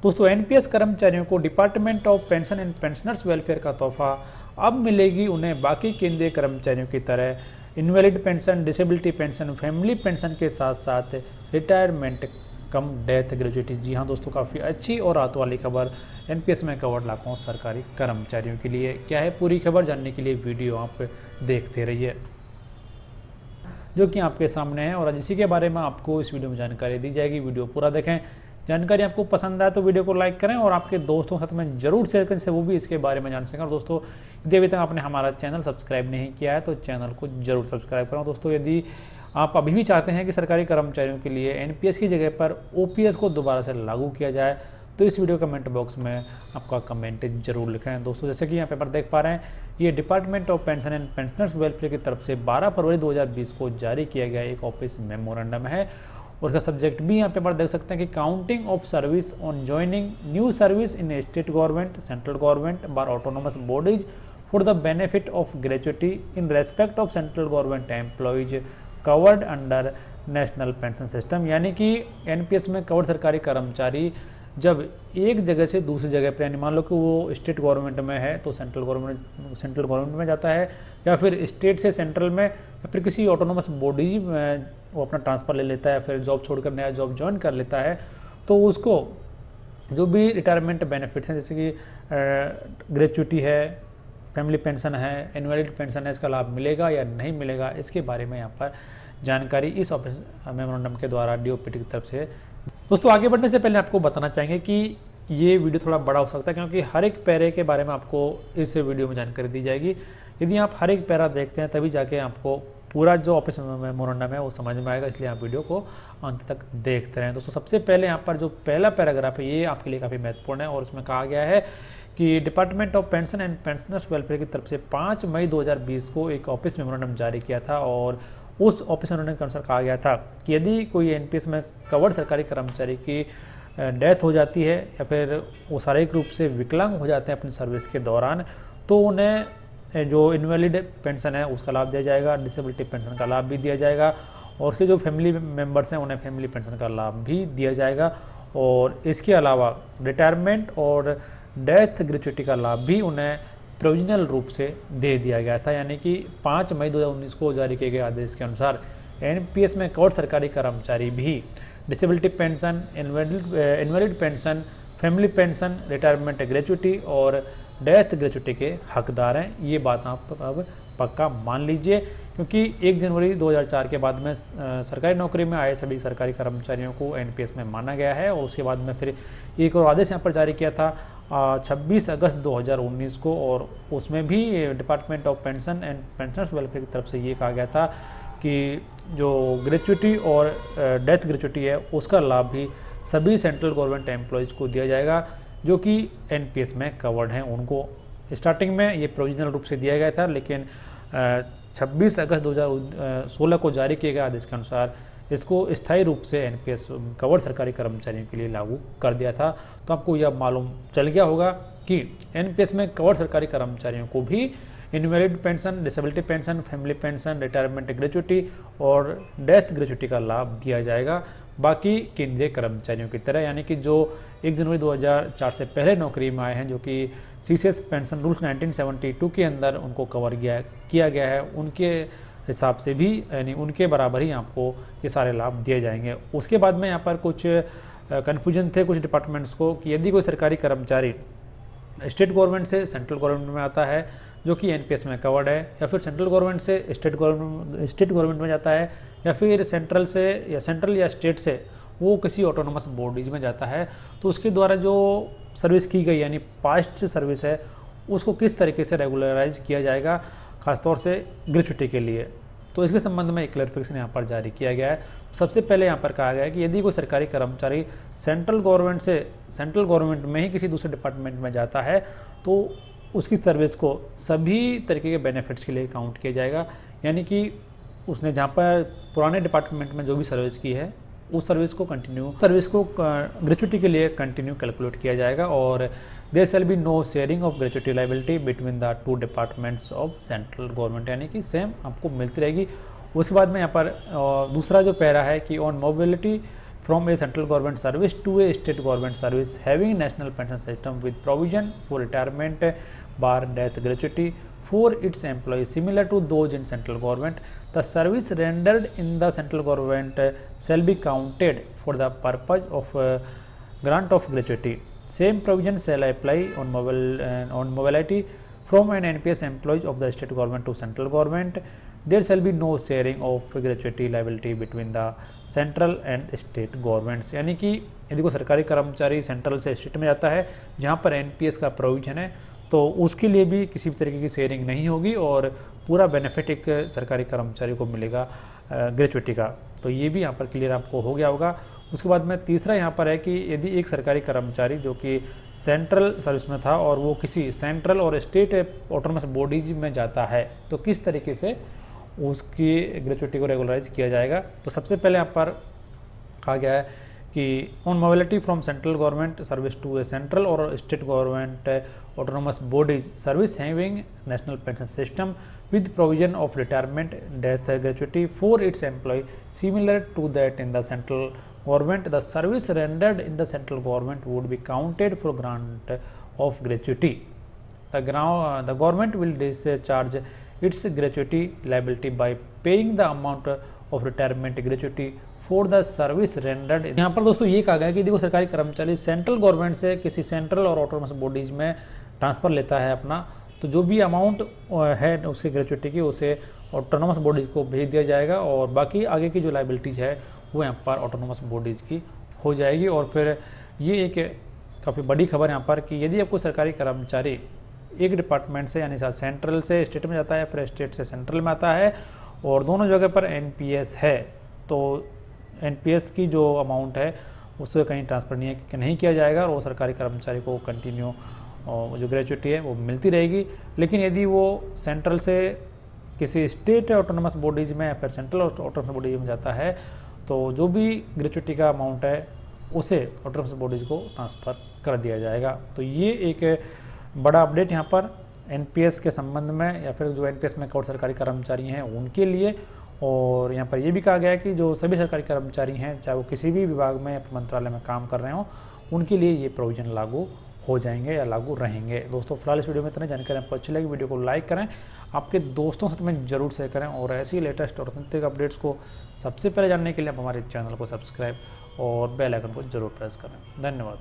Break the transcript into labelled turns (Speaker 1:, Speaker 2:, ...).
Speaker 1: दोस्तों एनपीएस कर्मचारियों को department of pension and pensioners welfare का तोहफा अब मिलेगी उन्हें बाकी केंद्रीय कर्मचारियों की तरह invalid pension, disability pension, family pension के साथ साथ रिटायरमेंट कम डेथ ग्रेजुएटी। जी हाँ दोस्तों, काफ़ी अच्छी और राहत वाली खबर एनपीएस में कवर्ड लाखों सरकारी कर्मचारियों के लिए। क्या है पूरी खबर, जानने के लिए वीडियो आप देखते रहिए जो कि आपके सामने है, और इसी के बारे में आपको इस वीडियो में जानकारी दी जाएगी। वीडियो पूरा देखें, जानकारी आपको पसंद आए तो वीडियो को लाइक करें और आपके दोस्तों के साथ में जरूर शेयर करें, जिससे वो भी इसके बारे में जान सकें। और दोस्तों यदि अभी तक आपने हमारा चैनल सब्सक्राइब नहीं किया है तो चैनल को जरूर सब्सक्राइब करें। दोस्तों यदि आप अभी भी चाहते हैं कि सरकारी कर्मचारियों के लिए एनपीएस की जगह पर ओपीएस को दोबारा से लागू किया जाए तो इस वीडियो कमेंट बॉक्स में आपका कमेंट जरूर लिखें। दोस्तों जैसे कि यहाँ पेपर देख पा रहे हैं, ये department of pension and pensioners welfare की तरफ से 12 फरवरी 2020 को जारी किया गया एक ऑफिस मेमोरेंडम है, और इसका सब्जेक्ट भी यहाँ पेपर देख सकते हैं कि counting of service on joining new service in state government, central government bar autonomous bodies for the benefit of gratuity in respect of central government employees covered under national pension system. यानी कि NPS में covered सरकारी कर्मचारी जब एक जगह से दूसरी जगह पर, यानी मान लो कि वो स्टेट गवर्नमेंट में है तो सेंट्रल गवर्नमेंट में जाता है, या फिर स्टेट से सेंट्रल में, या फिर किसी ऑटोनोमस बॉडीज में वो अपना ट्रांसफ़र ले लेता है, फिर जॉब छोड़कर नया जॉब ज्वाइन कर लेता है, तो उसको जो भी रिटायरमेंट बेनिफिट्स हैं जैसे कि ग्रेचुटी है, फैमिली पेंशन है, इनवैलिड पेंशन है, इसका लाभ मिलेगा या नहीं मिलेगा, इसके बारे में यहाँ पर जानकारी इस ऑफिस मेमोरेंडम के द्वारा डीओपीटी की तरफ से। दोस्तों आगे बढ़ने से पहले आपको बताना चाहेंगे कि ये वीडियो थोड़ा बड़ा हो सकता है, क्योंकि हर एक पैरे के बारे में आपको इस वीडियो में जानकारी दी जाएगी। यदि आप हर एक पैरा देखते हैं तभी जाके आपको पूरा जो ऑफिस मेमोरेंडम है वो समझ में आएगा, इसलिए आप वीडियो को अंत तक देखते रहें। दोस्तों सबसे पहले यहाँ पर जो पहला पैराग्राफ है ये आपके लिए काफ़ी महत्वपूर्ण है, और उसमें कहा गया है कि department of pension and pensioners welfare की तरफ से 5 मई 2020 को एक ऑफिस मेमोरेंडम जारी किया था, और उस ऑफिस मेमोरेंडम के अनुसार कहा गया था कि यदि कोई एनपीएस में कवर्ड सरकारी कर्मचारी की डेथ हो जाती है या फिर वो शारीरिक रूप से विकलांग हो जाते हैं अपनी सर्विस के दौरान, तो उन्हें जो इनवैलिड पेंशन है उसका लाभ दिया जाएगा, डिसेबिलिटी पेंशन का लाभ भी दिया जाएगा, और उसके जो फैमिली मेम्बर्स हैं उन्हें फैमिली पेंशन का लाभ भी दिया जाएगा, और इसके अलावा रिटायरमेंट और डेथ ग्रेचुटी का लाभ भी उन्हें प्रोविजनल रूप से दे दिया गया था। यानी कि 5 मई 2019 को जारी किए गए आदेश के अनुसार एनपीएस में कवर्ड सरकारी कर्मचारी भी disability pension, invalid pension, family pension, retirement gratuity और डेथ ग्रेचुटी के हकदार हैं। ये बात आप अब पक्का मान लीजिए, क्योंकि 1 जनवरी 2004 के बाद में सरकारी नौकरी में आए सभी सरकारी कर्मचारियों को एनपीएस में माना गया है, और उसके बाद में फिर एक और आदेश यहाँ पर जारी किया था 26 अगस्त 2019 को, और उसमें भी department of pension and pensioners welfare की तरफ से ये कहा गया था कि जो ग्रेचुटी और डेथ ग्रेचुटी है उसका लाभ भी सभी सेंट्रल गवर्नमेंट एम्प्लॉयज़ को दिया जाएगा जो कि एनपीएस में कवर्ड हैं। उनको स्टार्टिंग में ये प्रोविजनल रूप से दिया गया था, लेकिन 26 अगस्त 2016 को जारी किए गए आदेश के अनुसार इसको स्थायी रूप से एनपीएस कवर्ड सरकारी कर्मचारियों के लिए लागू कर दिया था। तो आपको यह मालूम चल गया होगा कि एनपीएस में कवर्ड सरकारी कर्मचारियों को भी invalid pension, disability pension, family pension, retirement gratuity और डेथ ग्रेचुटी का लाभ दिया जाएगा बाकी केंद्रीय कर्मचारियों की तरह। यानी कि जो 1 जनवरी 2004 से पहले नौकरी में आए हैं, जो कि सीसीएस पेंशन रूल्स 1972 के अंदर उनको कवर किया गया है, उनके हिसाब से भी यानी उनके बराबर ही आपको ये सारे लाभ दिए जाएंगे। उसके बाद में यहाँ पर कुछ कन्फ्यूजन थे कुछ डिपार्टमेंट्स को कि यदि कोई सरकारी कर्मचारी स्टेट गवर्नमेंट से सेंट्रल गवर्नमेंट में आता है जो कि एनपीएस में कवर्ड है, या फिर सेंट्रल गवर्नमेंट से स्टेट गवर्नमेंट में जाता है, या फिर सेंट्रल या स्टेट से वो किसी ऑटोनोमस बॉडीज में जाता है, तो उसके द्वारा जो सर्विस की गई यानी पास्ट सर्विस है उसको किस तरीके से रेगुलराइज किया जाएगा, खासतौर से ग्रेचुटी के लिए। तो इसके संबंध में एक क्लैरिफिकेशन यहाँ पर जारी किया गया है। सबसे पहले यहाँ पर कहा गया है कि यदि कोई सरकारी कर्मचारी सेंट्रल गवर्नमेंट में ही किसी दूसरे डिपार्टमेंट में जाता है तो उसकी सर्विस को सभी तरीके के बेनिफिट्स के लिए काउंट किया जाएगा। यानी कि उसने जहाँ पर पुराने डिपार्टमेंट में जो भी सर्विस की है उस सर्विस को ग्रेचुटी के लिए कंटिन्यू कैलकुलेट किया जाएगा, और there shall be no sharing of gratuity liability between the 2 departments of central government, यानी कि सेम आपको मिलती रहेगी। उसके बाद में यहाँ पर दूसरा जो पैरा है कि on mobility from a central government service to a state government service having national pension system with provision for retirement bar death gratuity for its employees similar to those in central government. The service rendered in the central government shall be counted for the purpose of grant of gratuity. Same provision shall apply on mobility from an NPS employee of the state government to central government. There shall be no sharing of gratuity liability between the central and state governments. यानी कि यदि कोई सरकारी कर्मचारी central से state में जाता है जहाँ पर एनपीएस का प्रोविजन है तो उसके लिए भी किसी भी तरीके की शेयरिंग नहीं होगी और पूरा बेनिफिट एक सरकारी कर्मचारी को मिलेगा ग्रेचुइटी का। तो ये भी यहाँ पर क्लियर आपको हो गया होगा। उसके बाद में तीसरा यहाँ पर है कि यदि एक सरकारी कर्मचारी जो कि सेंट्रल सर्विस में था और वो किसी central or state autonomous bodies में जाता है तो किस तरीके से उसकी ग्रेचुइटी को रेगुलराइज किया जाएगा। तो सबसे पहले यहाँ पर कहा गया है कि on mobility from central government service to a central or state government autonomous bodies service having national pension system with provision of retirement death gratuity for its employee similar to that in the central government. The service rendered in the central government would be counted for grant of gratuity. The government will discharge its gratuity liability by paying the amount of retirement gratuity for the service rendered. यहाँ पर दोस्तों ये कहा गया कि देखो सरकारी कर्मचारी सेंट्रल गवर्नमेंट से किसी सेंट्रल और ऑटोनमस बॉडीज में ट्रांसफ़र लेता है अपना, तो जो भी अमाउंट है उसकी ग्रेचुइटी की उसे ऑटोनमस बॉडीज़ को भेज दिया जाएगा और बाकी आगे की जो लाइबिलिटीज़ है वो यहाँ पर ऑटोनमस बॉडीज़ की हो जाएगी। और फिर ये एक काफ़ी बड़ी खबर यहाँ पर कि यदि आपको सरकारी कर्मचारी एक डिपार्टमेंट से यानी सेंट्रल से स्टेट में जाता है फिर स्टेट से सेंट्रल में आता है और दोनों जगह पर एनपीएस है तो एनपीएस की जो अमाउंट है उससे कहीं ट्रांसफ़र नहीं किया जाएगा और वो सरकारी कर्मचारी को कंटिन्यू जो ग्रेचुइटी है वो मिलती रहेगी। लेकिन यदि वो सेंट्रल से किसी स्टेट ऑटोनमस बॉडीज़ में या फिर सेंट्रल ऑटोनमस बॉडीज में जाता है तो जो भी ग्रेचुइटी का अमाउंट है उसे ऑटोनमस बॉडीज़ को ट्रांसफ़र कर दिया जाएगा। तो ये एक बड़ा अपडेट यहाँ पर एनपीएस के संबंध में या फिर जो एनपीएस में कौन सरकारी कर्मचारी हैं उनके लिए। और यहाँ पर यह भी कहा गया है कि जो सभी सरकारी कर्मचारी हैं चाहे वो किसी भी विभाग में या मंत्रालय में काम कर रहे हों उनके लिए ये प्रोविज़न लागू हो जाएंगे या लागू रहेंगे। दोस्तों फिलहाल इस वीडियो में इतना जानकारी आपको अच्छी लगी वीडियो को लाइक करें, आपके दोस्तों के साथ में जरूर शेयर करें और ऐसी लेटेस्ट और ऑथेंटिक अपडेट्स को सबसे पहले जानने के लिए आप हमारे चैनल को सब्सक्राइब और बेल आइकन को जरूर प्रेस करें। धन्यवाद।